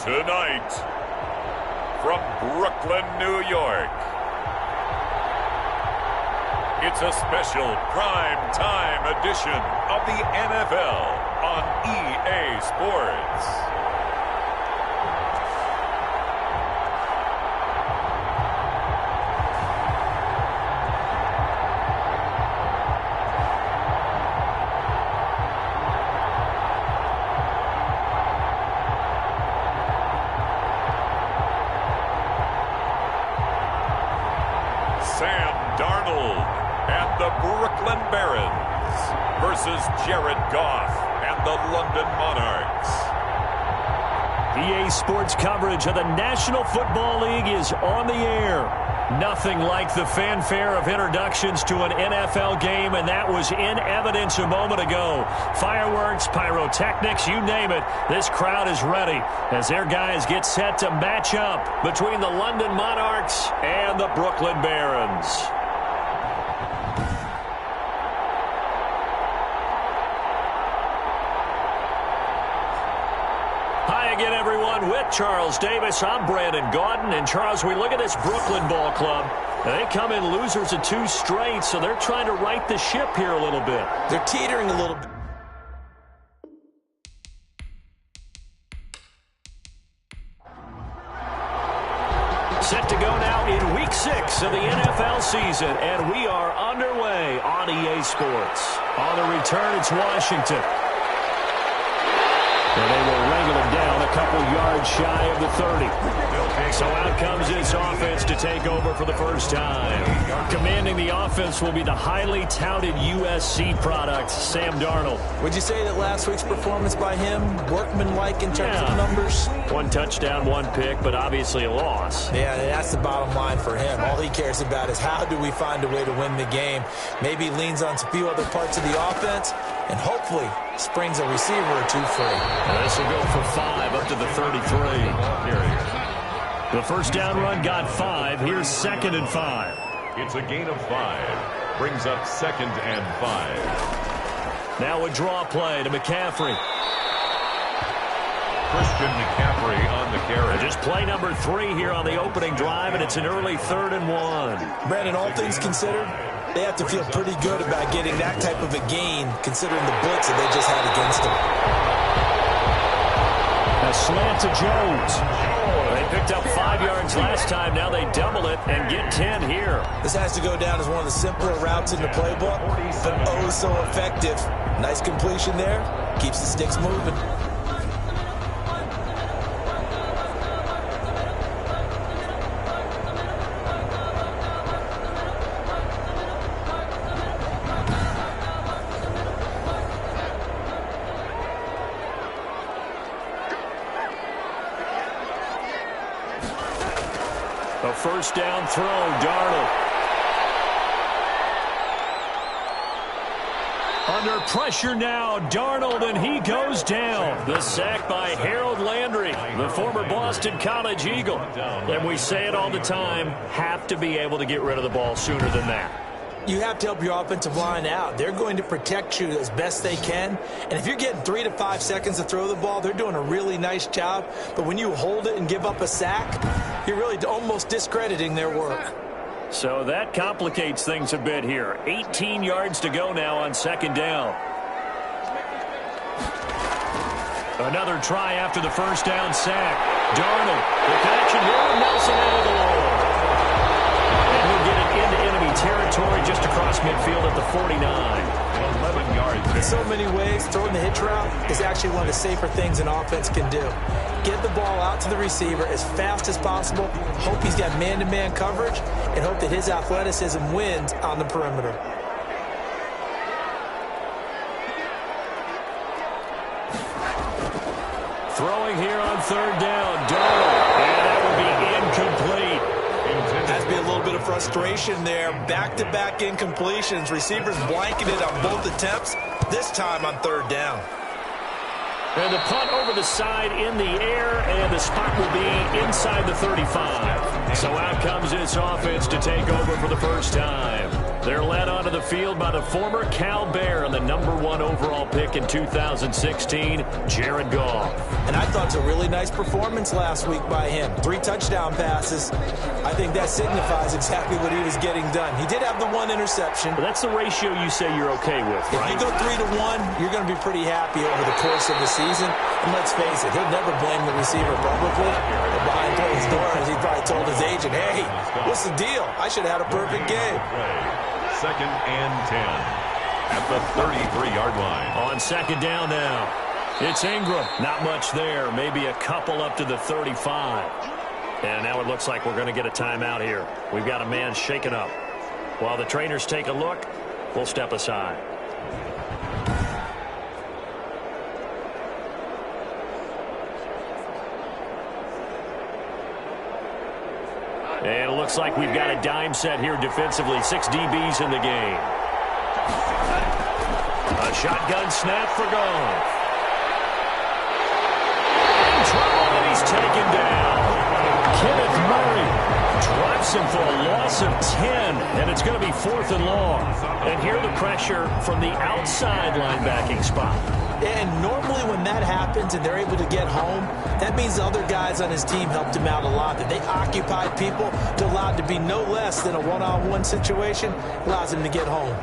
Tonight, from Brooklyn, New York, it's a special prime time edition of the NFL on EA Sports. Sam Darnold and the Brooklyn Barons versus Jared Goff and the London Monarchs. EA Sports coverage of the National Football League is on the air. Nothing like the fanfare of introductions to an NFL game, and that was in evidence a moment ago. Fireworks, pyrotechnics, you name it. This crowd is ready as their guys get set to match up between the London Monarchs and the Brooklyn Barons. Hi again, everyone. With Charles Davis, I'm Brandon Gaudin. And, Charles, we look at this Brooklyn ball club. They come in losers of 2 straight, so they're trying to right the ship here a little bit. They're teetering a little bit. Set to go now in Week 6 of the NFL season, and we are underway on EA Sports. On the return, it's Washington. And they will wrangle it down a couple yards shy of the 30. So out comes this offense to take over for the first time. Commanding the offense will be the highly touted USC product, Sam Darnold. Would you say that last week's performance by him, workmanlike in terms of numbers? 1 touchdown, 1 pick, but obviously a loss. Yeah, that's the bottom line for him. All he cares about is how do we find a way to win the game. Maybe he leans on a few other parts of the offense and hopefully springs a receiver or 2 free. And this will go for 5 up to the 33. The first down run got 5. Here's 2nd and 5. It's a gain of 5. Brings up 2nd and 5. Now a draw play to McCaffrey. Christian McCaffrey on the carry. Just play number 3 here on the opening drive, and it's an early 3rd and 1. Brandon, all things considered, they have to feel pretty good about getting that type of a gain, considering the blitz that they just had against them. A slant to Jones. They picked up 5 yards last time. Now they double it and get 10 here. This has to go down as one of the simpler routes in the playbook, but oh so effective. Nice completion there. Keeps the sticks moving. A first down throw, Darnold. Under pressure now, Darnold, and he goes down. The sack by Harold Landry, the former Boston College Eagle. And we say it all the time, have to be able to get rid of the ball sooner than that. You have to help your offensive line out. They're going to protect you as best they can. And if you're getting 3 to 5 seconds to throw the ball, they're doing a really nice job. But when you hold it and give up a sack, you're really almost discrediting their work. So that complicates things a bit here. 18 yards to go now on 2nd down. Another try after the first down sack. Darnold, the connection here, Nelson into the wall. And he'll get it into enemy territory just across midfield at the 49. 11 yards. In so many ways, throwing the hitch route is actually one of the safer things an offense can do. Get the ball out to the receiver as fast as possible, hope he's got man-to-man coverage, and hope that his athleticism wins on the perimeter. Throwing here on 3rd down, Darnold, and that will be incomplete. Has to be a little bit of frustration there. Back-to-back incompletions. Receivers blanketed on both attempts, this time on 3rd down. And the punt over the side in the air, and the spot will be inside the 35. So out comes this offense to take over for the first time. They're led onto the field by the former Cal Bear and the #1 overall pick in 2016, Jared Goff. And I thought it's a really nice performance last week by him. 3 touchdown passes. I think that signifies exactly what he was getting done. He did have the 1 interception. But that's the ratio you say you're okay with, right? If you go 3-1, you're going to be pretty happy over the course of the season. And let's face it, he'll never blame the receiver publicly. But behind closed doors, he probably told his agent, hey, what's the deal? I should have had a perfect game. 2nd and 10 at the 33-yard line. On 2nd down now. It's Ingram. Not much there. Maybe a couple up to the 35. And now it looks like we're going to get a timeout here. We've got a man shaken up. While the trainers take a look, we'll step aside. And it looks like we've got a dime set here defensively. 6 DBs in the game. A shotgun snap for Goff. In trouble, and he's taken down. Kenneth Murray drops him for a loss of 10, and it's going to be 4th and long. And here the pressure from the outside linebacking spot. And normally when that happens and they're able to get home, that means the other guys on his team helped him out a lot. That they occupied people to allow it to be no less than a one-on-one situation, allows him to get home.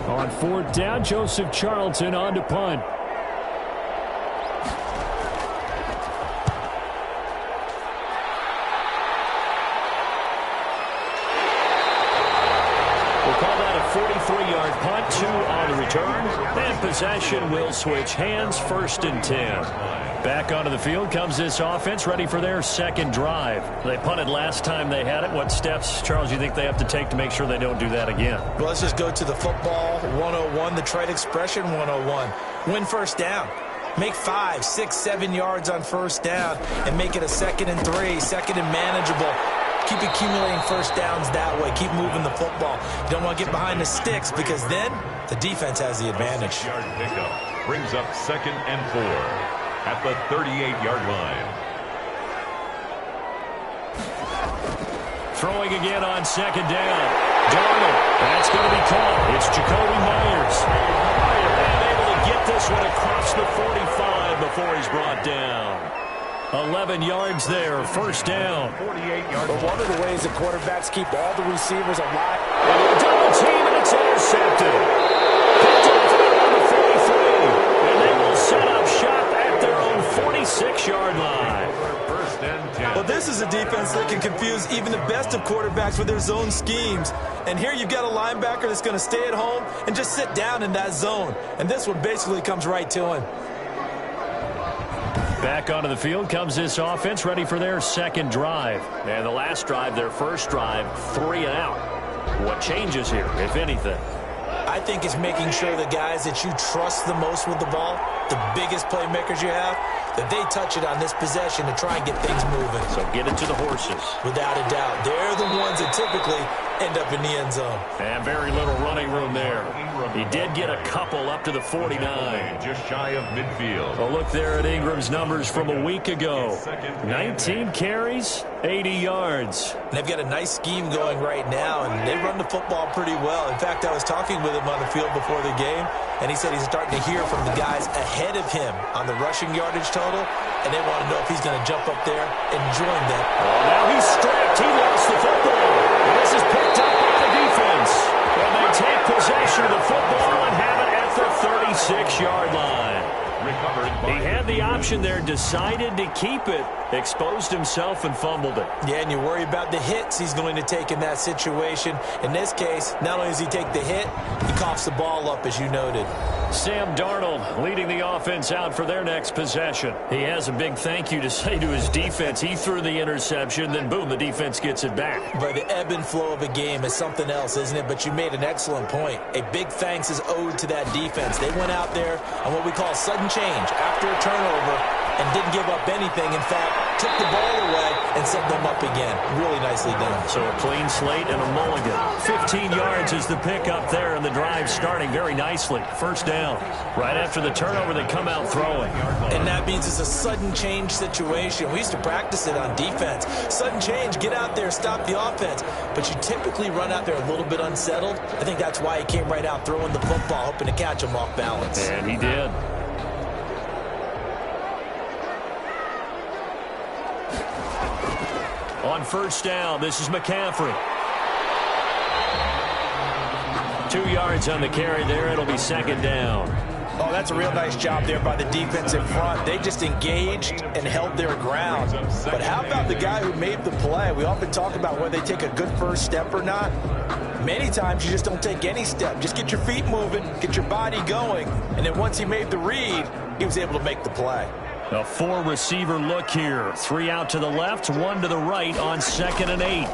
On 4th down, Joseph Charlton on to punt. We'll call that a 43-yard punt, 2 on the return. And possession will switch hands, 1st and 10. Back onto the field comes this offense, ready for their 2nd drive. They punted last time they had it. What steps, Charles, you think they have to take to make sure they don't do that again? Well, let's just go to the football 101, the trade expression 101. Win 1st down. Make 5, 6, 7 yards on 1st down and make it a 2nd and 3, 2nd and manageable. Keep accumulating 1st downs that way. Keep moving the football. You don't want to get behind the sticks because then the defense has the advantage. Yard pickup brings up 2nd and 4 at the 38-yard line. Throwing again on 2nd down. Darnold. That's going to be caught. It's Jacoby Myers. And able to get this one across the 45 before he's brought down. 11 yards there, 1st down. 48-yard. But one of the ways that quarterbacks keep all the receivers alive. And a double team, and it's intercepted. Picked off around the 43. And they will set up shop at their own 46-yard line. 1st and 10. Well, this is a defense that can confuse even the best of quarterbacks with their zone schemes. And here you've got a linebacker that's going to stay at home and just sit down in that zone. And this one basically comes right to him. Back onto the field comes this offense, ready for their 2nd drive. And the last drive, their 1st drive, 3 and out. What changes here, if anything? I think it's making sure the guys that you trust the most with the ball, the biggest playmakers you have, that they touch it on this possession to try and get things moving. So get it to the horses. Without a doubt. They're the ones that typically end up in the end zone. And very little running room there. He did get a couple up to the 49. Just shy of midfield. A look there at Ingram's numbers from a week ago. 19 carries, 80 yards. And they've got a nice scheme going right now, and they run the football pretty well. In fact, I was talking with him on the field before the game, and he said he's starting to hear from the guys ahead of him on the rushing yardage total, and they want to know if he's going to jump up there and join them. Oh, now he's stripped. He lost the football. And this is picked up by the defense. And they take possession of the football and have it at the 36-yard line. He had the option there, decided to keep it, exposed himself and fumbled it. Yeah, and you worry about the hits he's going to take in that situation. In this case, not only does he take the hit, he coughs the ball up, as you noted. Sam Darnold leading the offense out for their next possession. He has a big thank you to say to his defense. He threw the interception, then boom, the defense gets it back. But the ebb and flow of a game is something else, isn't it? But you made an excellent point. A big thanks is owed to that defense. They went out there on what we call sudden change. After a turnover, and didn't give up anything. In fact, took the ball away and set them up again. Really nicely done. So a clean slate and a mulligan. 15 yards is the pickup there, and the drive starting very nicely. First down. Right after the turnover, they come out throwing. And that means it's a sudden change situation. We used to practice it on defense. Sudden change, get out there, stop the offense. But you typically run out there a little bit unsettled. I think that's why he came right out throwing the football, hoping to catch him off balance. And he did. On first down, this is McCaffrey. 2 yards on the carry there. It'll be second down. Oh, that's a real nice job there by the defensive front. They just engaged and held their ground. But how about the guy who made the play? We often talk about whether they take a good first step or not. Many times you just don't take any step. Just get your feet moving, get your body going. And then once he made the read, he was able to make the play. A 4-receiver look here. 3 out to the left, 1 to the right on 2nd and 8.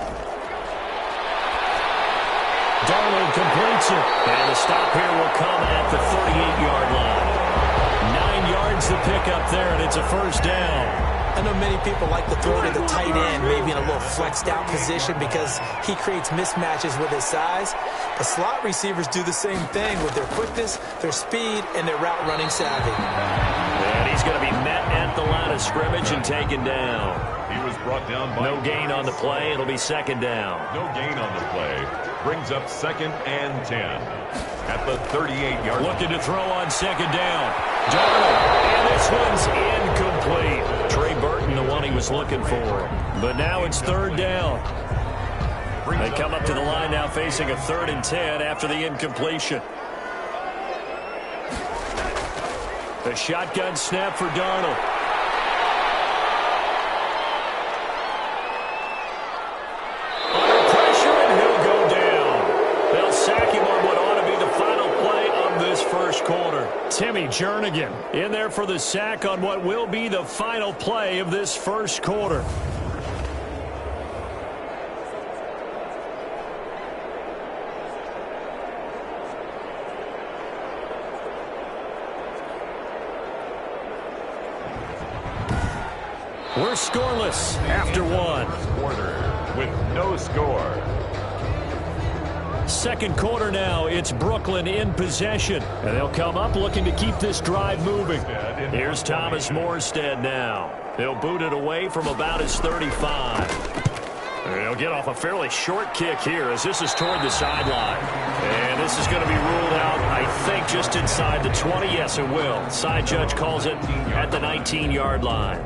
Darnold completes it. And the stop here will come at the 38-yard line. 9 yards the pickup there, and it's a first down. I know many people like to throw to the tight end, maybe in a little flexed out position because he creates mismatches with his size. The slot receivers do the same thing with their quickness, their speed, and their route running savvy. And he's going to be met at the line of scrimmage and taken down. He was brought down by no gain on the play. It'll be second down. No gain on the play. Brings up 2nd and 10 at the 38-yard line. Looking to throw on second down. Darnold, and this one's incomplete. Trey Burton, the one he was looking for. But now it's third down. They come up to the line now facing a 3rd and 10 after the incompletion. The shotgun snap for Darnold. Under pressure, and he'll go down. They'll sack him on what ought to be the final play of this first quarter. Timmy Jernigan in there for the sack on what will be the final play of this first quarter. We're scoreless after 1. Quarter with no score. Second quarter now, it's Brooklyn in possession. And they'll come up looking to keep this drive moving. Here's Thomas Morstead now. He'll boot it away from about his 35. He'll get off a fairly short kick here as this is toward the sideline. And this is going to be ruled out, I think, just inside the 20. Yes, it will. Side judge calls it at the 19-yard line.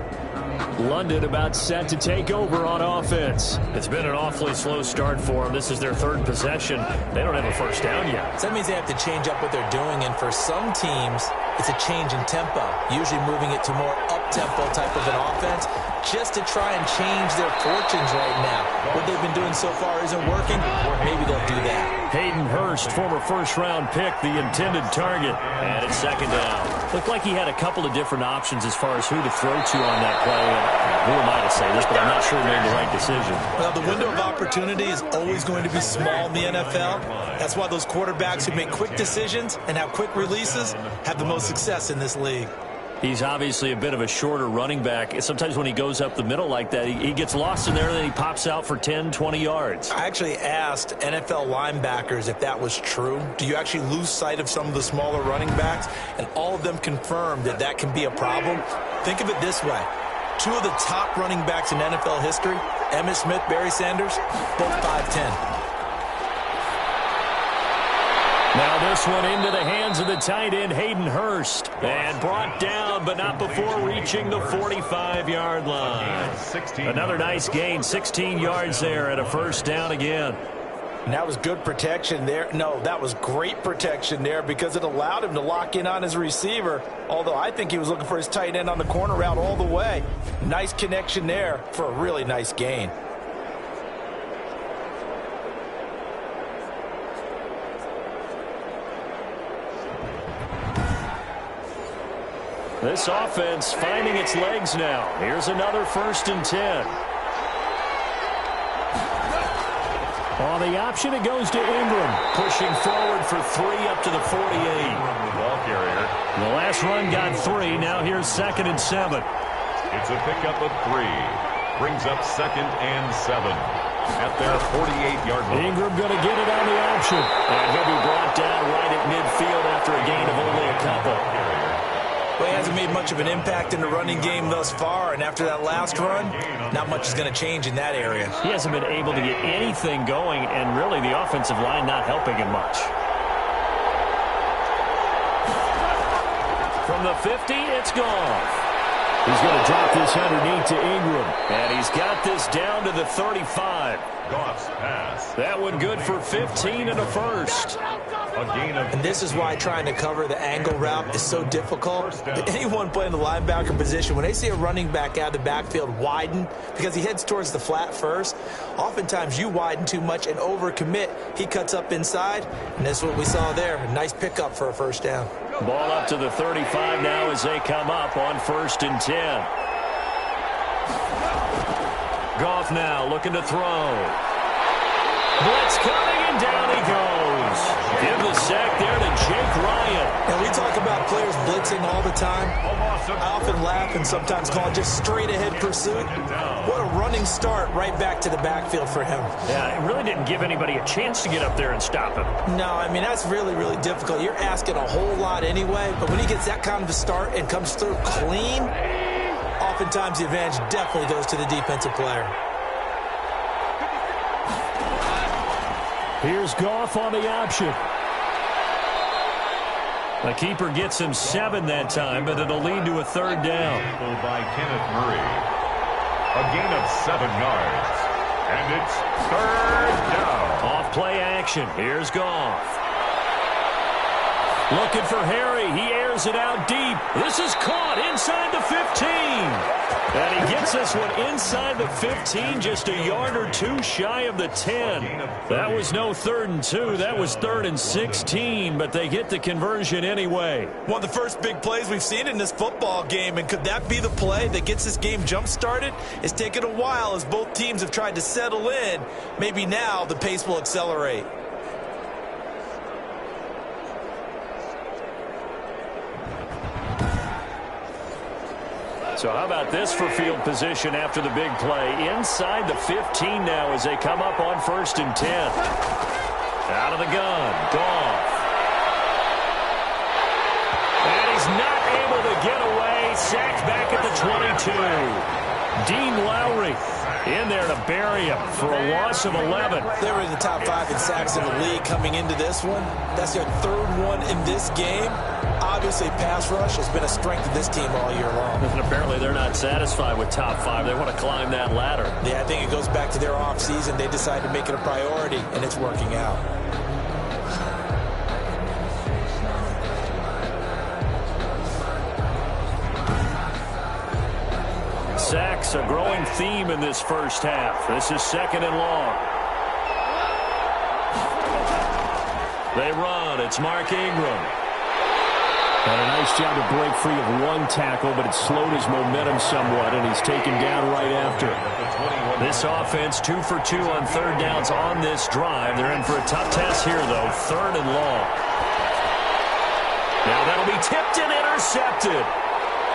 London about set to take over on offense. It's been an awfully slow start for them. This is their 3rd possession. They don't have a first down yet. So that means they have to change up what they're doing, and for some teams, it's a change in tempo, usually moving it to more up-tempo type of an offense, just to try and change their fortunes right now. What they've been doing so far isn't working. Maybe they'll do that. Hayden Hurst, former first-round pick, the intended target. And it's second down. Looked like he had a couple of different options as far as who to throw to on that play. And who am I to say this, but I'm not sure he made the right decision. Well, the window of opportunity is always going to be small in the NFL. That's why those quarterbacks who make quick decisions and have quick releases have the most success in this league. He's obviously a bit of a shorter running back. Sometimes when he goes up the middle like that, he gets lost in there, and then he pops out for 10, 20 yards. I actually asked NFL linebackers if that was true. Do you actually lose sight of some of the smaller running backs? And all of them confirmed that that can be a problem. Think of it this way. 2 of the top running backs in NFL history, Emmitt Smith, Barry Sanders, both 5'10". Now this one into the hands of the tight end, Hayden Hurst. And brought down, but not before reaching the 45-yard line. Another nice gain, 16 yards there, and a first down again. And that was good protection there. No, that was great protection there because it allowed him to lock in on his receiver. Although I think he was looking for his tight end on the corner route all the way. Nice connection there for a really nice gain. This offense finding its legs now. Here's another 1st and 10. On the option, it goes to Ingram. Pushing forward for 3 up to the 48. The ball carrier. The last run got 3. Now here's 2nd and 7. It's a pickup of 3. Brings up 2nd and 7 at their 48-yard line. Ingram going to get it on the option. And he'll be brought down right at midfield after a gain of only a couple. Well, he hasn't made much of an impact in the running game thus far, and after that last run, not much is going to change in that area. He hasn't been able to get anything going, and really the offensive line not helping him much. From the 50, it's gone. He's going to drop this underneath to Ingram. And he's got this down to the 35. Goff's pass. That one good for 15 and a first. A gain of... And this is why trying to cover the angle route is so difficult. Anyone playing the linebacker position, when they see a running back out of the backfield widen, because he heads towards the flat first, oftentimes you widen too much and overcommit. He cuts up inside, and that's what we saw there. A nice pickup for a first down. Ball up to the 35 now as they come up on 1st and 10. Goff now looking to throw. Blitz coming, and down he goes. Give the sack there to Jake Ryan. And we talk about players blitzing all the time. I often laugh and sometimes call it just straight-ahead pursuit. What a running start right back to the backfield for him. Yeah, it really didn't give anybody a chance to get up there and stop him. No, I mean, that's really, really difficult. You're asking a whole lot anyway, but when he gets that kind of a start and comes through clean, oftentimes the advantage definitely goes to the defensive player. Here's Goff on the option. The keeper gets him 7 that time, but it'll lead to a 3rd down. By Kenneth Murray. A gain of 7 yards. And it's 3rd down. Off play action. Here's Goff. Looking for Harry. He airs it out deep. This is caught inside the 15. And he gets this one inside the 15, just a yard or 2 shy of the 10. That was no 3rd and 2. That was 3rd and 16, but they get the conversion anyway. One of the first big plays we've seen in this football game, and could that be the play that gets this game jump-started? It's taken a while as both teams have tried to settle in. Maybe now the pace will accelerate. So how about this for field position after the big play? Inside the 15 now as they come up on 1st and 10. Out of the gun, Goff. And he's not able to get away. Sacked back at the 22. Dean Lowry in there to bury him for a loss of 11. They were in the top 5 in sacks in the league coming into this one. That's their 3rd one in this game. Obviously, pass rush has been a strength of this team all year long. And apparently they're not satisfied with top 5. They want to climb that ladder. Yeah, I think it goes back to their offseason. They decided to make it a priority, and it's working out. Sacks, a growing theme in this first half. This is 2nd and long. They run. It's Mark Ingram. Had a nice job to break free of 1 tackle, but it slowed his momentum somewhat, and he's taken down right after. This offense 2 for 2 on 3rd downs on this drive. They're in for a tough test here, though. 3rd and long. Now that'll be tipped and intercepted.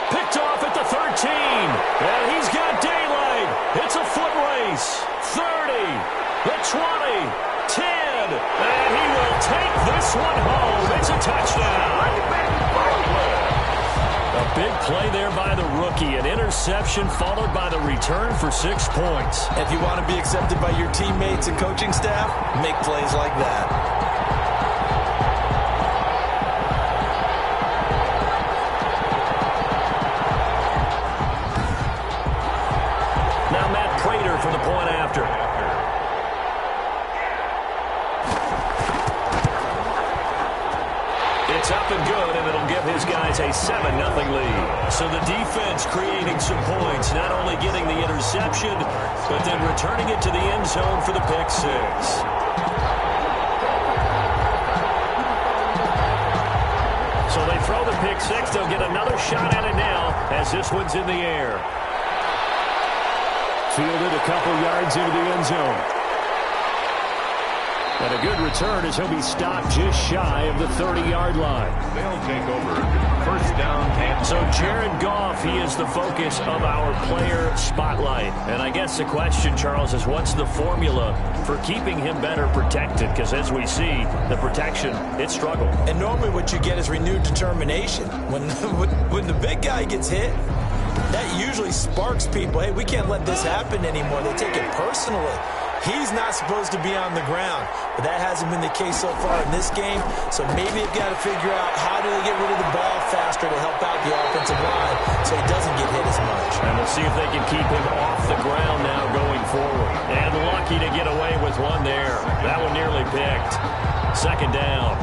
Picked off at the 13. And he's got daylight. It's a foot race. 30. The 20. 10. And he will take this one home. It's a touchdown. A big play there by the rookie. An interception followed by the return for 6 points. If you want to be accepted by your teammates and coaching staff, make plays like that. Now Matt Prater for the point after. It's up and good, and it'll give his guys a 7-0 lead. So the defense creating some points, not only getting the interception, but then returning it to the end zone for the pick 6. So they throw the pick 6. They'll get another shot at it now as this one's in the air. Fielded a couple yards into the end zone. And a good return as he'll be stopped just shy of the 30-yard line. They'll take over first down. So Jared Goff, he is the focus of our player spotlight. And I guess the question, Charles, is what's the formula for keeping him better protected? Because as we see, the protection, it struggled. And normally what you get is renewed determination. When the big guy gets hit, that usually sparks people. Hey, we can't let this happen anymore. They take it personally. He's not supposed to be on the ground, but that hasn't been the case so far in this game. So maybe they've got to figure out how do they get rid of the ball faster to help out the offensive line so he doesn't get hit as much. And we'll see if they can keep him off the ground now going forward. And lucky to get away with one there. That one nearly picked. Second down.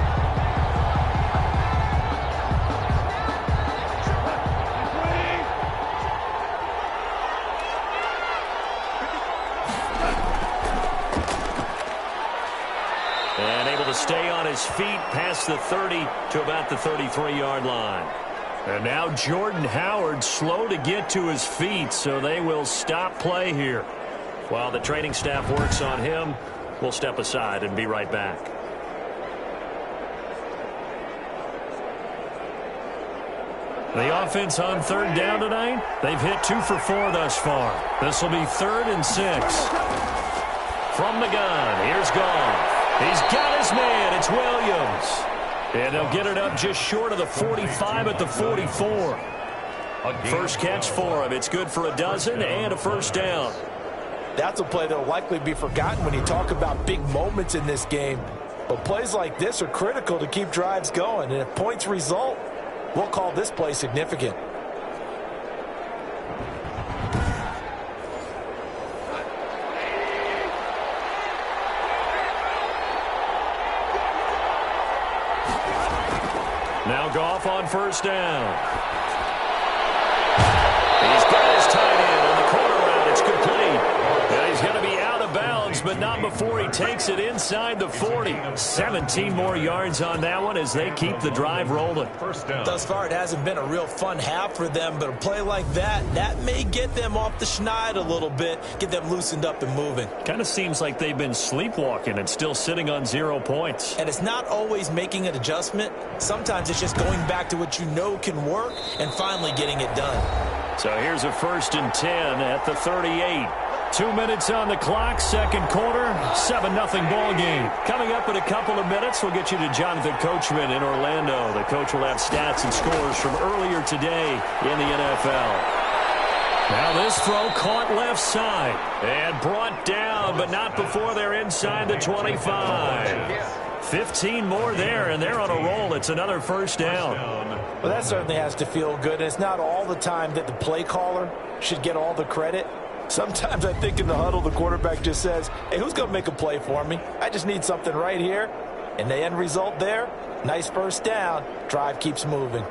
And able to stay on his feet past the 30 to about the 33-yard line. And now Jordan Howard slow to get to his feet, so they will stop play here. While the training staff works on him, we'll step aside and be right back. The offense on third down tonight, they've hit 2 for 4 thus far. This will be 3rd and 6. From the gun, here's Goff. He's got his man. It's Williams. And they'll get it up just short of the 45 at the 44. First catch for him. It's good for a dozen and a first down. That's a play that will likely be forgotten when you talk about big moments in this game. But plays like this are critical to keep drives going. And if points result, we'll call this play significant. Now Goff on first down. He's got his tight end on the corner route. It's complete. And he's going to be out of bounds, but not before he takes it inside the 40. 17 more yards on that one as they keep the drive rolling. First down. Thus far, it hasn't been a real fun half for them, but a play like that may get them off the schneid a little bit, get them loosened up and moving. Kind of seems like they've been sleepwalking and still sitting on 0 points. And it's not always making an adjustment. Sometimes it's just going back to what you know can work and finally getting it done. So here's a 1st and 10 at the 38. 2 minutes on the clock, second quarter, 7-0 ball game. Coming up in a couple of minutes, we'll get you to Jonathan Coachman in Orlando. The coach will have stats and scores from earlier today in the NFL. Now this throw caught left side and brought down, but not before they're inside the 25. 15 more there, and they're on a roll. It's another first down. Well, that certainly has to feel good. It's not all the time that the play caller should get all the credit. Sometimes I think in the huddle, the quarterback just says, hey, who's going to make a play for me? I just need something right here. And the end result there, nice first down. Drive keeps moving.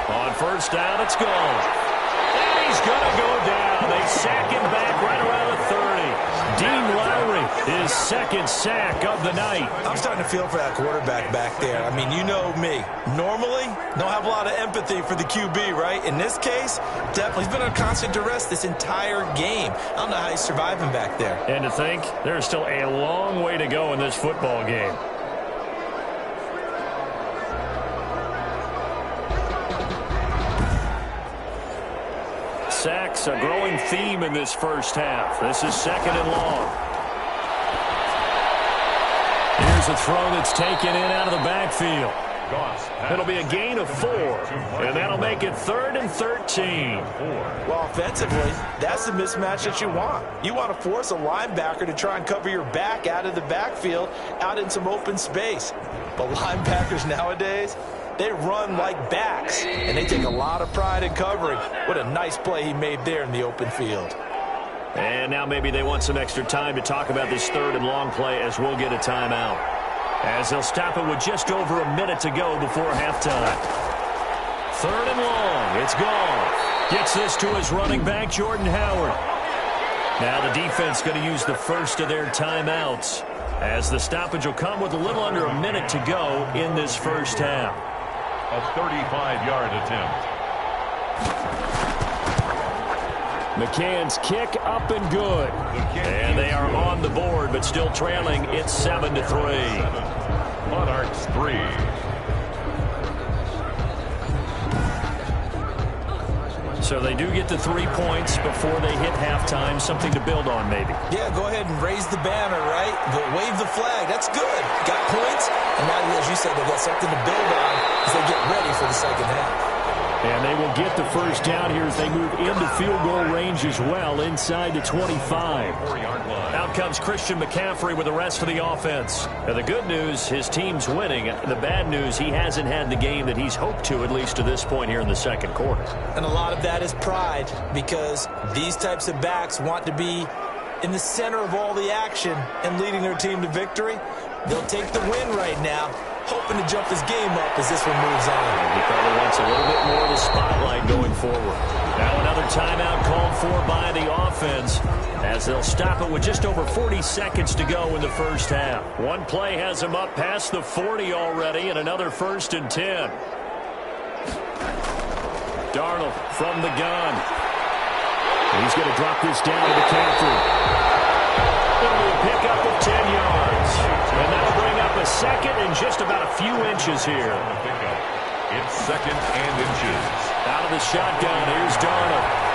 On first down, it's gone. And he's going to go down. They sack him back right around the 30. Dean Lowry, his second sack of the night. I'm starting to feel for that quarterback back there. I mean, you know me. Normally, don't have a lot of empathy for the QB, right? In this case, definitely. He's been under constant duress this entire game. I don't know how he's surviving back there. And to think, there's still a long way to go in this football game. Sacks, a growing theme in this first half. This is 2nd and long. Here's a throw that's taken in out of the backfield. It'll be a gain of 4, and that'll make it 3rd and 13. Well, offensively, that's the mismatch that you want. You want to force a linebacker to try and cover your back out of the backfield, out in some open space. But linebackers nowadays, they run like backs, and they take a lot of pride in covering. What a nice play he made there in the open field. And now maybe they want some extra time to talk about this 3rd and long play as we'll get a timeout. As they'll stop it with just over a minute to go before halftime. 3rd and long. It's gone. Gets this to his running back, Jordan Howard. Now the defense going to use the first of their timeouts, as the stoppage will come with a little under a minute to go in this first half. A 35-yard attempt. McCann's kick up and good. And they are on the board, but still trailing. It's 7-3. Monarchs 3. So they do get the 3 points before they hit halftime. Something to build on, maybe. Yeah, go ahead and raise the banner, right? Wave the flag. That's good. Got points, and now, as you said, they've got something to build on as they get ready for the second half. And they will get the first down here as they move into field goal range as well, inside the 25. Out comes Christian McCaffrey with the rest of the offense. Now, the good news, his team's winning. The bad news, he hasn't had the game that he's hoped to, at least to this point here in the second quarter. And a lot of that is pride, because these types of backs want to be in the center of all the action and leading their team to victory. They'll take the win right now, hoping to jump this game up as this one moves on. He probably wants a little bit more of the spotlight going forward. Now another timeout called for by the offense as they'll stop it with just over 40 seconds to go in the first half. One play has him up past the 40 already, and another 1st and 10. Darnold from the gun. And he's going to drop this down to McCaffrey. It'll be a pickup of 10 yards. And that'll bring up a second and just about a few inches here. It's 2nd and inches. Out of the shotgun, here's Darnold.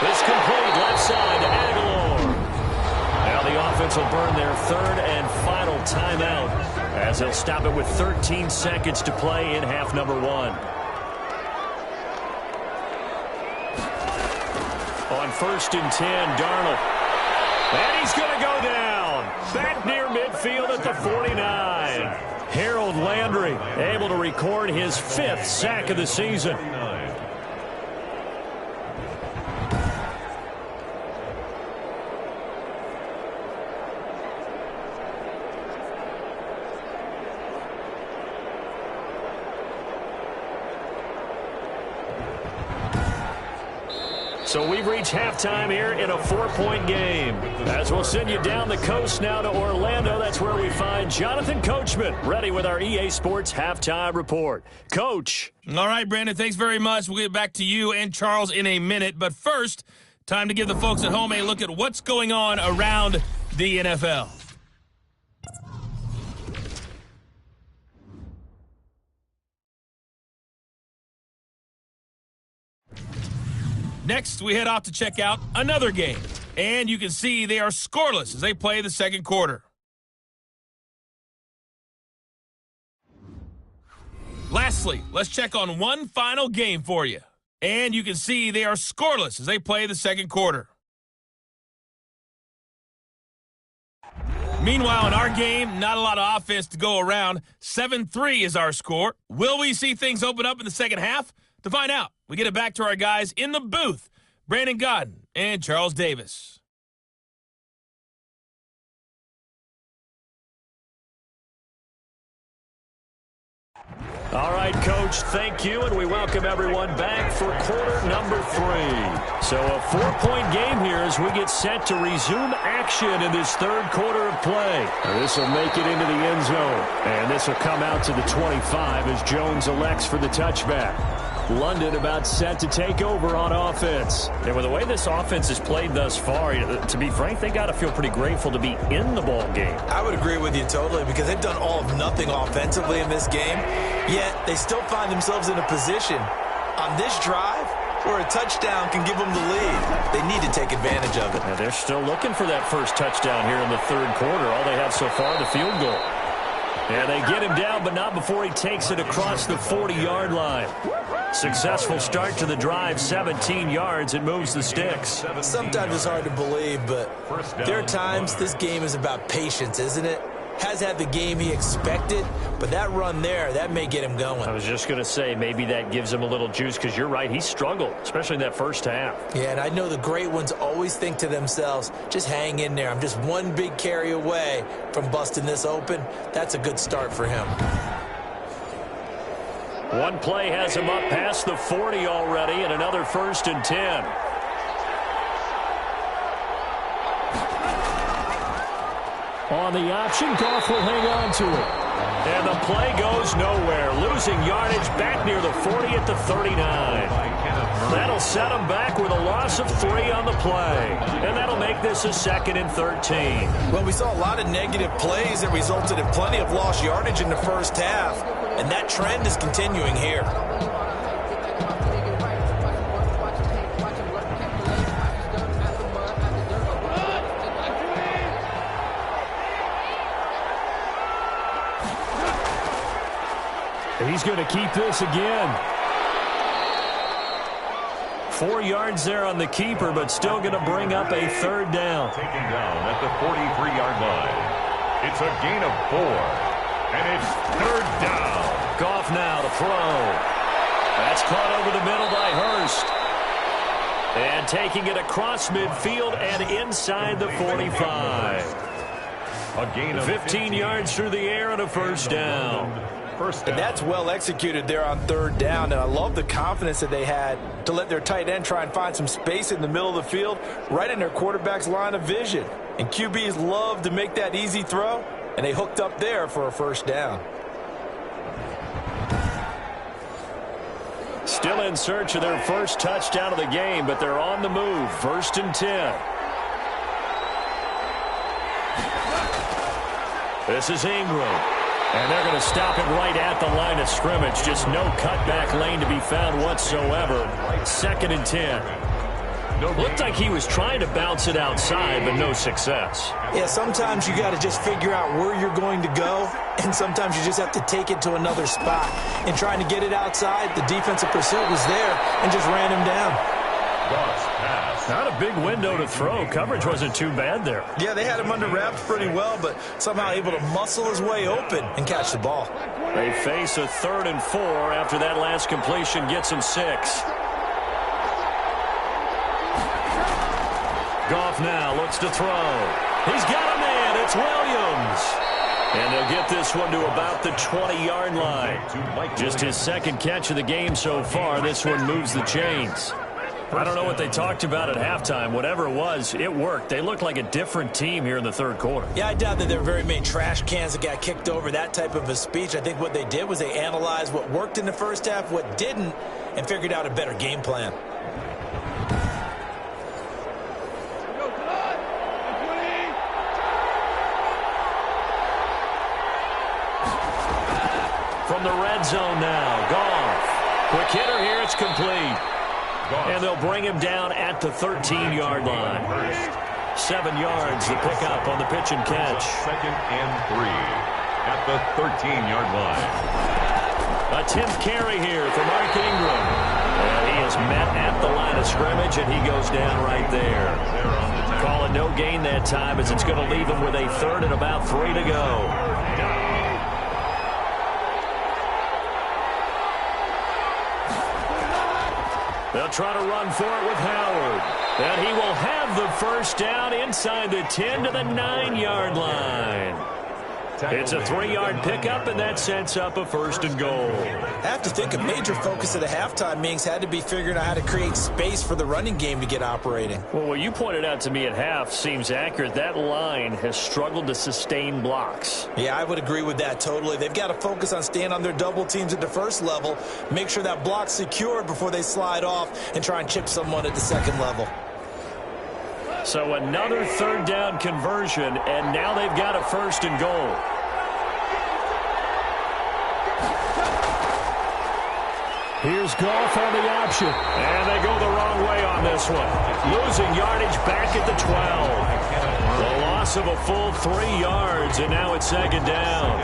It's complete, left side to Aguilar. Now the offense will burn their 3rd and final timeout as they'll stop it with 13 seconds to play in half number 1. On 1st and 10, Darnold. And he's going to go down. Back near midfield at the 49. Harold Landry able to record his 5th sack of the season. So we've reached halftime here in a 4-point game. As we'll send you down the coast now to Orlando, that's where we find Jonathan Coachman, ready with our EA Sports Halftime Report. Coach. All right, Brandon, thanks very much. We'll get back to you and Charles in a minute. But first, time to give the folks at home a look at what's going on around the NFL. Next, we head off to check out another game. And you can see they are scoreless as they play the second quarter. Lastly, let's check on one final game for you. And you can see they are scoreless as they play the second quarter. Meanwhile, in our game, not a lot of offense to go around. 7-3 is our score. Will we see things open up in the second half? To find out, we get it back to our guys in the booth, Brandon Godden and Charles Davis. All right, Coach, thank you, and we welcome everyone back for quarter number 3. So a 4-point game here as we get set to resume action in this third quarter of play. This will make it into the end zone, and this will come out to the 25 as Jones elects for the touchback. London about set to take over on offense. And with the way this offense has played thus far, to be frank, they got to feel pretty grateful to be in the ball game. I would agree with you totally because they've done all of nothing offensively in this game, yet they still find themselves in a position on this drive where a touchdown can give them the lead. They need to take advantage of it. Now they're still looking for that first touchdown here in the third quarter. All they have so far, the field goal. And they get him down, but not before he takes it across the 40-yard line. Successful start to the drive, 17 yards. It moves the sticks. Sometimes it's hard to believe, but there are times this game is about patience, isn't it? Has had the game he expected, but that run there, that may get him going. I was just going to say, maybe that gives him a little juice, because you're right, he struggled, especially in that first half. Yeah, and I know the great ones always think to themselves, just hang in there. I'm just one big carry away from busting this open. That's a good start for him. One play has him up past the 40 already, and another 1st and 10. On the option, Goff will hang on to it. And the play goes nowhere. Losing yardage back near the 40 at the 39. That'll set them back with a loss of 3 on the play. And that'll make this a 2nd and 13. Well, we saw a lot of negative plays that resulted in plenty of lost yardage in the first half. And that trend is continuing here. He's going to keep this again. 4 yards there on the keeper, but still going to bring up a 3rd down. Taken down at the 43-yard line. It's a gain of 4, and it's 3rd down. Goff now to throw. That's caught over the middle by Hurst. And taking it across midfield and inside the 45. A gain of 15 yards through the air and a 1st down. And that's well executed there on 3rd down, and I love the confidence that they had to let their tight end try and find some space in the middle of the field, right in their quarterback's line of vision. And QBs love to make that easy throw, and they hooked up there for a 1st down. Still in search of their first touchdown of the game, but they're on the move. 1st and 10. This is Ingram. And they're going to stop it right at the line of scrimmage. Just no cutback lane to be found whatsoever. 2nd and 10. Looked like he was trying to bounce it outside, but no success. Yeah, sometimes you got to just figure out where you're going to go, and sometimes you just have to take it to another spot. In trying to get it outside, the defensive pursuit was there and just ran him down. Not a big window to throw. Coverage wasn't too bad there. Yeah, they had him under wraps pretty well, but somehow able to muscle his way open and catch the ball. They face a 3rd and 4 after that last completion gets them 6. Goff now looks to throw. He's got a man. It's Williams. And they'll get this one to about the 20-yard line. Just his 2nd catch of the game so far. This one moves the chains. I don't know what they talked about at halftime. Whatever it was, it worked. They looked like a different team here in the 3rd quarter. Yeah, I doubt that there were very many trash cans that got kicked over, that type of a speech. I think what they did was they analyzed what worked in the first half, what didn't, and figured out a better game plan. From the red zone now, Goff. Quick hitter here, it's complete. And they'll bring him down at the 13-yard line. 7 yards the pickup on the pitch and catch. 2nd and 3 at the 13-yard line. A 10th carry here for Mark Ingram. And he is met at the line of scrimmage, and he goes down right there. Call it no gain that time, as it's going to leave him with a 3rd and about 3 to go. They'll try to run for it with Howard. And he will have the 1st down inside the 10 to the 9-yard line. It's a 3-yard pickup, and that sets up a 1st and goal. I have to think a major focus of the halftime meetings had to be figuring out how to create space for the running game to get operating. Well, what you pointed out to me at half seems accurate. That line has struggled to sustain blocks. Yeah, I would agree with that totally. They've got to focus on staying on their double teams at the 1st level, make sure that block's secured before they slide off and try and chip someone at the 2nd level. So another 3rd down conversion, and now they've got a 1st and goal. Here's Goff on the option. And they go the wrong way on this one. Losing yardage back at the 12. The loss of a full 3 yards, and now it's 2nd down.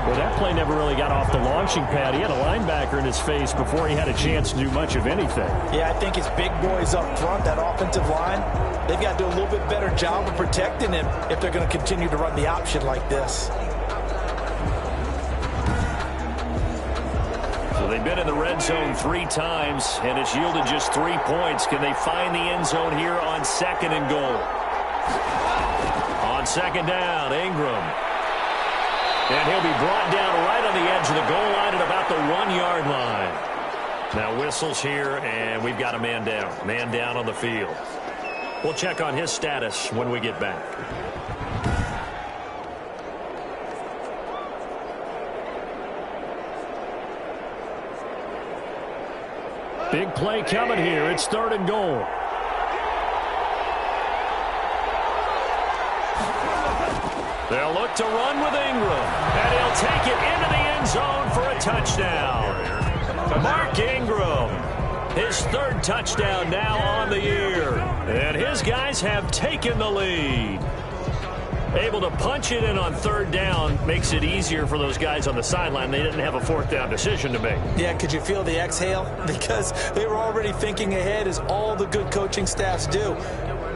Well, that play never really got off the launching pad. He had a linebacker in his face before he had a chance to do much of anything. Yeah, I think it's big boys up front, that offensive line. They've got to do a little bit better job of protecting him if they're going to continue to run the option like this. They've been in the red zone 3 times, and it's yielded just 3 points. Can they find the end zone here on 2nd and goal? On 2nd down, Ingram. And he'll be brought down right on the edge of the goal line at about the 1-yard line. Now whistles here, and we've got a man down. Man down on the field. We'll check on his status when we get back. Big play coming here. It's 3rd and goal. They'll look to run with Ingram, and he'll take it into the end zone for a touchdown. Mark Ingram, his 3rd touchdown now on the year, and his guys have taken the lead. Able to punch it in on 3rd down makes it easier for those guys on the sideline. They didn't have a 4th down decision to make. Yeah, could you feel the exhale? Because they were already thinking ahead, as all the good coaching staffs do.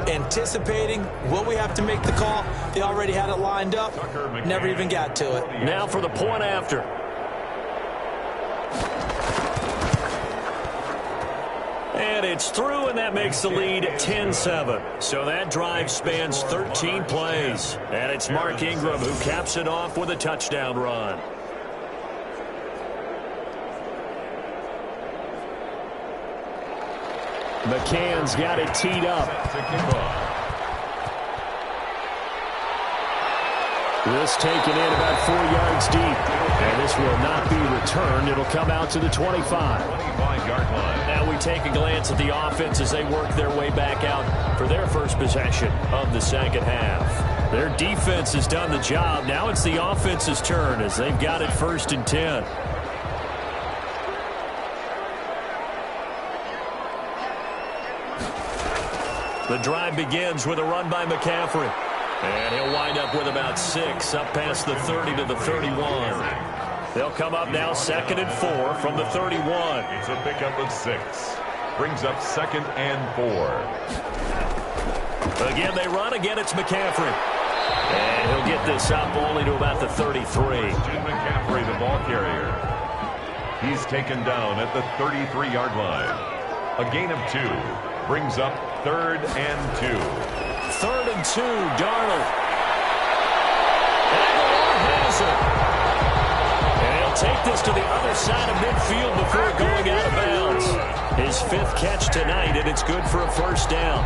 Anticipating, will we have to make the call? They already had it lined up, never even got to it. Now for the point after. And it's through, and that makes the lead 10-7. So that drive spans 13 plays. And it's Mark Ingram who caps it off with a touchdown run. McCann's got it teed up. This taken in about 4 yards deep. And this will not be returned. It'll come out to the 25. 25-yard line. Now we take a glance at the offense as they work their way back out for their first possession of the second half. Their defense has done the job. Now it's the offense's turn as they've got it 1st and 10. The drive begins with a run by McCaffrey. And he'll wind up with about 6 up past the 30 to the 31. They'll come up now 2nd and 4 from the 31. It's a pickup of 6. Brings up 2nd and 4. Again, they run. Again, it's McCaffrey. And he'll get this up only to about the 33. Jim McCaffrey, the ball carrier. He's taken down at the 33-yard line. A gain of 2. Brings up 3rd and 2. 3rd and 2, Darnold. Aguilar has it. And he'll take this to the other side of midfield before going out of bounds. His 5th catch tonight, and it's good for a 1st down.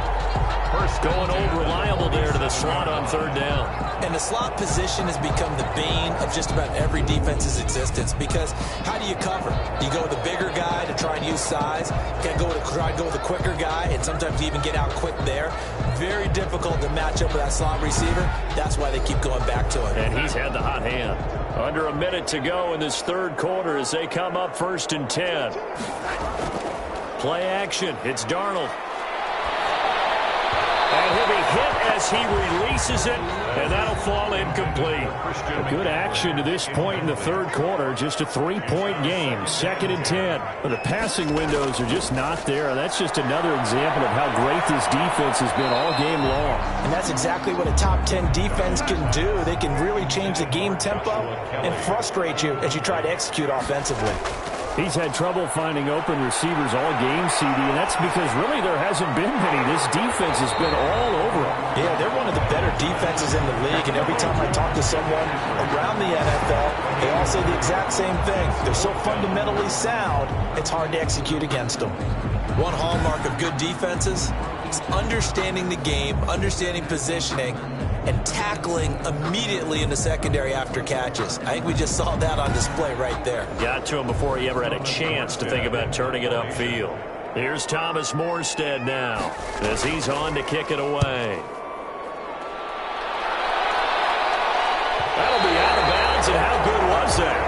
Going old reliable there to the slot on 3rd down. And the slot position has become the bane of just about every defense's existence, because how do you cover? You go with the bigger guy to try and use size. You can try to go with the quicker guy, and sometimes you even get out quick there. Very difficult to match up with that slot receiver. That's why they keep going back to him. And he's had the hot hand. Under a minute to go in this 3rd quarter as they come up 1st and 10. Play action. It's Darnold. And he'll be hit as he releases it, and that'll fall incomplete. Good action to this point in the 3rd quarter. Just a 3-point game. 2nd and 10. But the passing windows are just not there. That's just another example of how great this defense has been all game long. And that's exactly what a top 10 defense can do. They can really change the game tempo and frustrate you as you try to execute offensively. He's had trouble finding open receivers all game, CD, and that's because really there hasn't been many. This defense has been all over him. Yeah, they're one of the better defenses in the league, and every time I talk to someone around the NFL, they all say the exact same thing. They're so fundamentally sound, it's hard to execute against them. One hallmark of good defenses is understanding the game, understanding positioning, and tackling immediately in the secondary after catches. I think we just saw that on display right there. Got to him before he ever had a chance to think about turning it upfield. Here's Thomas Morstead now as he's on to kick it away. That'll be out of bounds, and how good was that?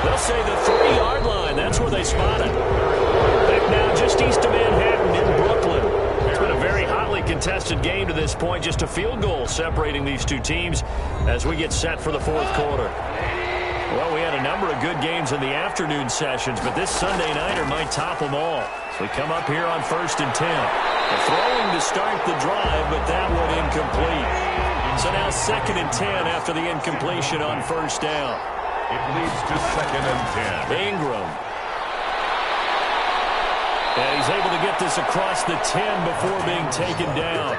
They'll say the 3-yard line. That's where they spot it. Back now just east of Manhattan in Brooklyn. It's been a very hotly contested game to this point. Just a field goal separating these two teams as we get set for the 4th quarter. Well, we had a number of good games in the afternoon sessions, but this Sunday nighter might top them all. So we come up here on 1st and 10. A throwing to start the drive, but that one incomplete. So now 2nd and 10 after the incompletion on 1st down. It leads to 2nd and 10. Ingram. And he's able to get this across the 10 before being taken down.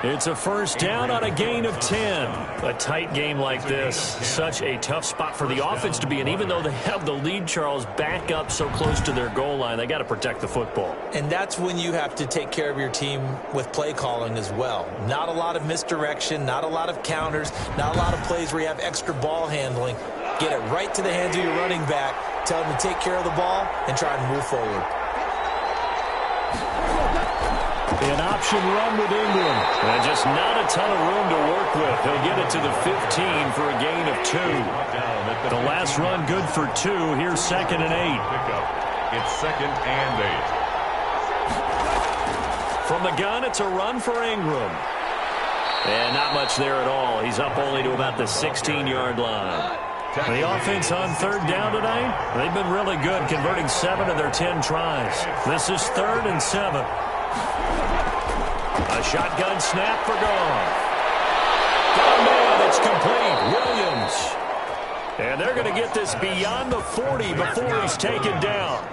It's a 1st down on a gain of 10. A tight game like this, such a tough spot for the offense to be in. Even though they have the lead, Charles, back up so close to their goal line, they got to protect the football. And that's when you have to take care of your team with play calling as well. Not a lot of misdirection, not a lot of counters, not a lot of plays where you have extra ball handling. Get it right to the hands of your running back, tell him to take care of the ball, and try and move forward. An option run with Ingram. And just not a ton of room to work with. He'll get it to the 15 for a gain of 2. The last run good for 2. Here's 2nd and 8. It's 2nd and 8. From the gun, it's a run for Ingram. And not much there at all. He's up only to about the 16-yard line. The offense on 3rd down tonight, they've been really good, converting 7 of their 10 tries. This is 3rd and 7. A shotgun snap for Goff. Got a man, it's complete. Williams. And they're going to get this beyond the 40 before he's taken down.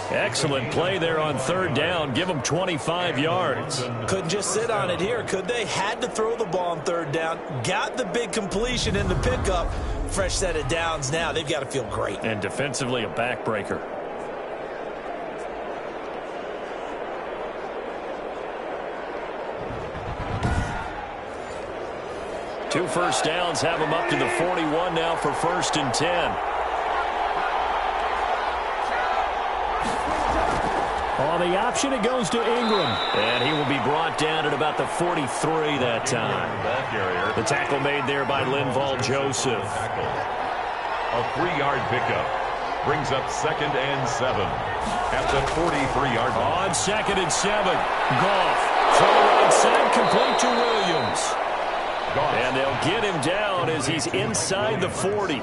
Excellent play there on 3rd down. Give them 25 yards. Couldn't just sit on it here, could they? Had to throw the ball on 3rd down. Got the big completion in the pickup. Fresh set of downs now. They've got to feel great. And defensively, a backbreaker. Two first downs have them up to the 41 now for 1st and 10. On the option, it goes to Ingram. And he will be brought down at about the 43 that time. The tackle made there by Linval Joseph. A 3-yard pickup brings up 2nd and 7 at the 43-yard line. On 2nd and 7, Goff. Throw right side, complete to Williams. And they'll get him down as he's inside the 40.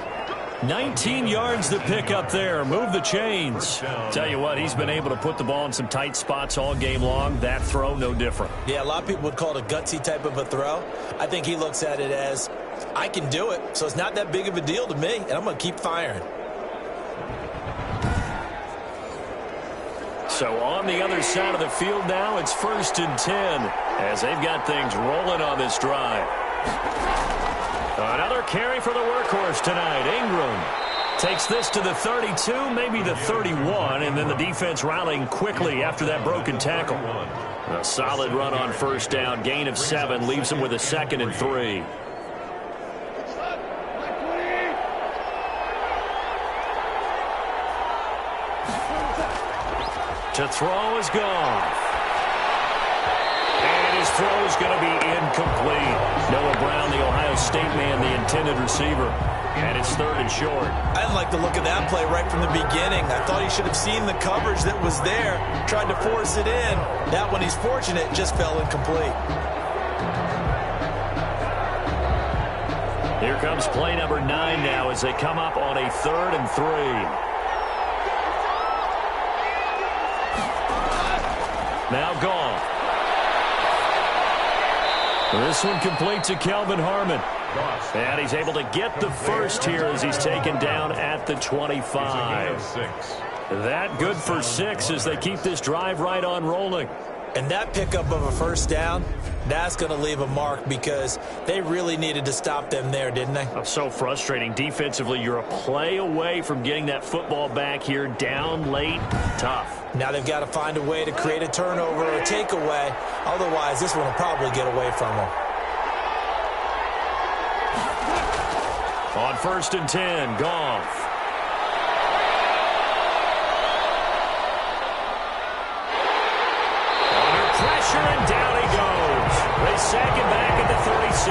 19 yards to pick up there. Move the chains. Tell you what, he's been able to put the ball in some tight spots all game long. That throw, no different. Yeah, a lot of people would call it a gutsy type of a throw. I think he looks at it as, I can do it, so it's not that big of a deal to me, and I'm going to keep firing. So on the other side of the field now, it's 1st and 10 as they've got things rolling on this drive. Another carry for the workhorse tonight. Ingram takes this to the 32, maybe the 31, and then the defense rallying quickly after that broken tackle. A solid run on 1st down, gain of 7, leaves him with a 2nd and 3. To throw is Goff. And his throw is going to be incomplete. Noah Brown, the Ohio State man, the intended receiver. And it's 3rd and short. I didn't like the look of that play right from the beginning. I thought he should have seen the coverage that was there, tried to force it in. That one, he's fortunate, just fell incomplete. Here comes play number 9 now as they come up on a 3rd and 3. Now Goff. This one complete to Kelvin Harmon. And he's able to get the first here as he's taken down at the 25. That good for 6 as they keep this drive right on rolling. And that pickup of a 1st down, that's going to leave a mark because they really needed to stop them there, didn't they? Oh, so frustrating. Defensively, you're a play away from getting that football back here down late. Tough. Now they've got to find a way to create a turnover or a takeaway. Otherwise, this one will probably get away from them. On 1st and 10, Goff. Pressure, and down he goes. They sack him back at the 36.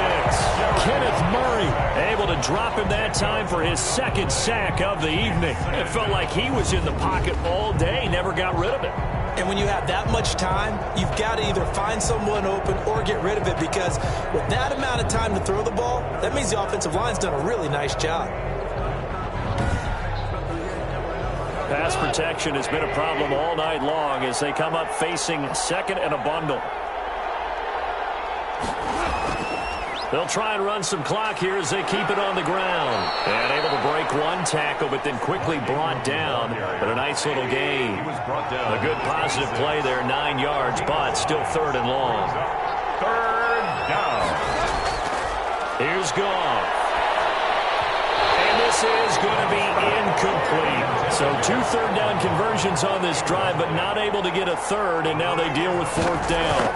Kenneth Murray able to drop him that time for his 2nd sack of the evening. It felt like he was in the pocket all day, never got rid of it. And when you have that much time, you've got to either find someone open or get rid of it because with that amount of time to throw the ball, that means the offensive line's done a really nice job. Pass protection has been a problem all night long as they come up facing 2nd and a bundle. They'll try and run some clock here as they keep it on the ground. And able to break one tackle, but then quickly brought down. But a nice little gain. A good positive play there, 9 yards, but still 3rd and long. 3rd down. Here's Goff. And this is going to be incomplete. So 2 3rd down conversions on this drive, but not able to get a 3rd, and now they deal with 4th down.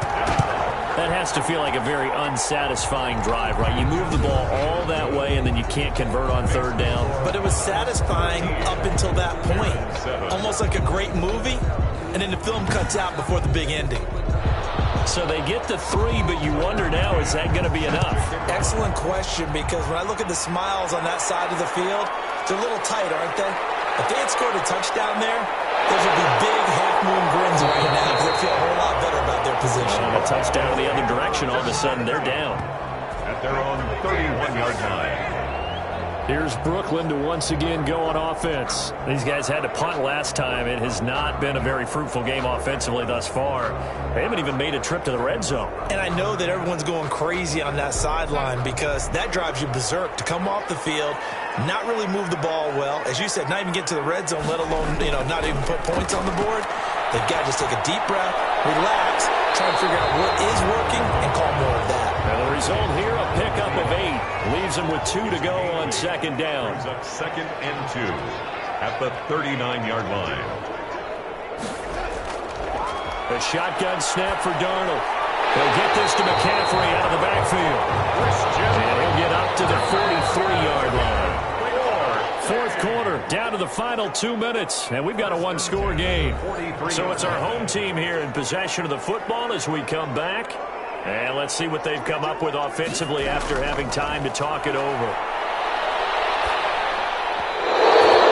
That has to feel like a very unsatisfying drive, right? You move the ball all that way, and then you can't convert on 3rd down. But it was satisfying up until that point. Almost like a great movie, and then the film cuts out before the big ending. So they get the 3, but you wonder now, is that going to be enough? Excellent question, because when I look at the smiles on that side of the field, they're a little tight, aren't they? If they had scored a touchdown there, those would be big half-moon grins right now because they feel a whole lot better about their position. And a touchdown the other direction, all of a sudden they're down. At their own 31-yard line. Here's Brooklyn to once again go on offense. These guys had to punt last time. It has not been a very fruitful game offensively thus far. They haven't even made a trip to the red zone. And I know that everyone's going crazy on that sideline because that drives you berserk to come off the field, not really move the ball well. As you said, not even get to the red zone, let alone, not even put points on the board. They've got to just take a deep breath, relax, try and figure out what is working, and call more of that. And the result here, a pickup of 8. Leaves them with 2 to go on second down. Brings up 2nd and 2 at the 39-yard line. The shotgun snap for Darnold. They'll get this to McCaffrey out of the backfield. And he'll get up to the 43-yard line. Fourth quarter, down to the final 2 minutes, and we've got a one-score game. So it's our home team here in possession of the football as we come back. And let's see what they've come up with offensively after having time to talk it over.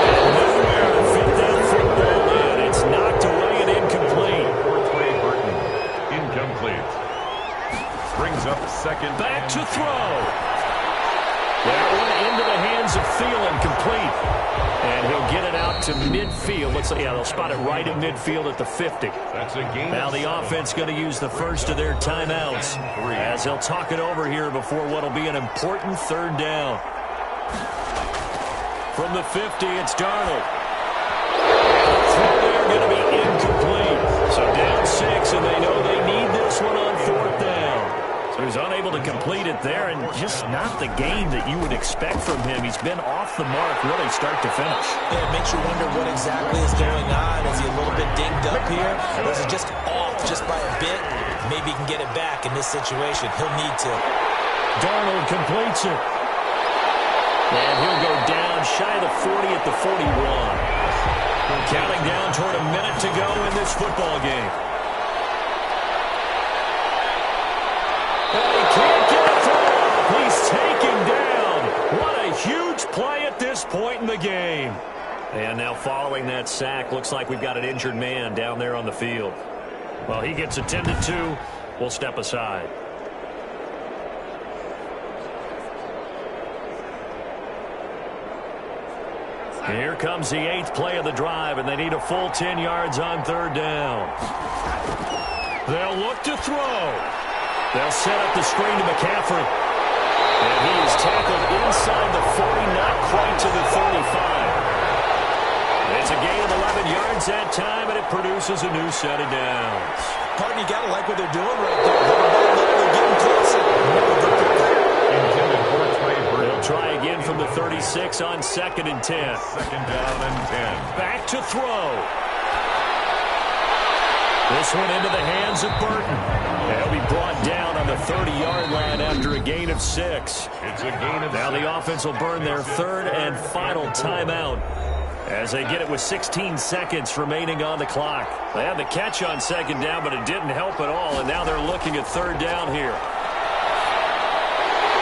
And nowhere to fit that football in. It's knocked away and incomplete. Incomplete. Brings up 2nd. Back to throw. That one into the hands of Thielen, complete. And he'll get it out to midfield. They'll spot it right in midfield at the 50. That's a gain. Now the offense going to use the first of their timeouts as they'll talk it over here before what will be an important 3rd down. From the 50, it's Darnold. And the throw there going to be incomplete. So down 6, and they know they need this one on 4th down. So he's unable to complete it there, and just not the game that you would expect from him. He's been off the mark really start to finish. Yeah, it makes you wonder what exactly is going on. Is he a little bit dinged up here? Or is it just off just by a bit? Maybe he can get it back in this situation. He'll need to. Darnold completes it. And he'll go down shy of the 40 at the 41. Counting down toward a minute to go in this football game. And he can't get it through. He's taken down. What a huge play at this point in the game. And now following that sack, looks like we've got an injured man down there on the field. Well, he gets attended to. We'll step aside. Here comes the 8th play of the drive, and they need a full 10 yards on 3rd down. They'll look to throw. They'll set up the screen to McCaffrey. And he is tackled inside the 40, not quite to the 35. It's a gain of 11 yards that time, and it produces a new set of downs. Pardon, you got to like what they're doing right there. They're getting closer. They'll try again from the 36 on 2nd and 10. 2nd down and 10. Back to throw. This one into the hands of Burton. He'll be brought down on the 30-yard line after a gain of 6. It's a gain of 6. Now the offense will burn their 3rd and final timeout as they get it with 16 seconds remaining on the clock. They had the catch on 2nd down, but it didn't help at all, and now they're looking at 3rd down here.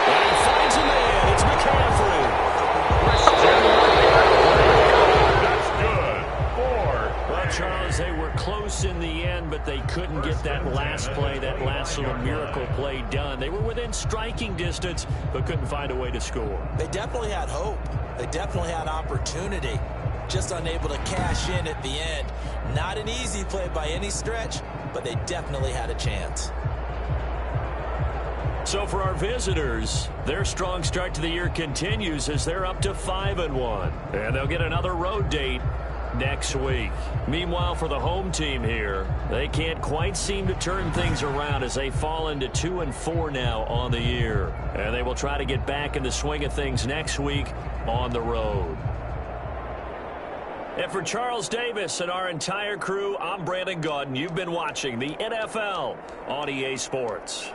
And he finds a man. It's McCaffrey. That's good. 4. Well, Charles, they were close in the end, but they couldn't get that last play, that last little miracle play done. They were within striking distance, but couldn't find a way to score. They definitely had hope. They definitely had opportunity. Just unable to cash in at the end. Not an easy play by any stretch, but they definitely had a chance. So for our visitors, their strong start to the year continues as they're up to 5-1. And they'll get another road date next week. Meanwhile, for the home team here, they can't quite seem to turn things around as they fall into 2-4 now on the year. And they will try to get back in the swing of things next week on the road. And for Charles Davis and our entire crew, I'm Brandon Gaudin. You've been watching the NFL on EA Sports.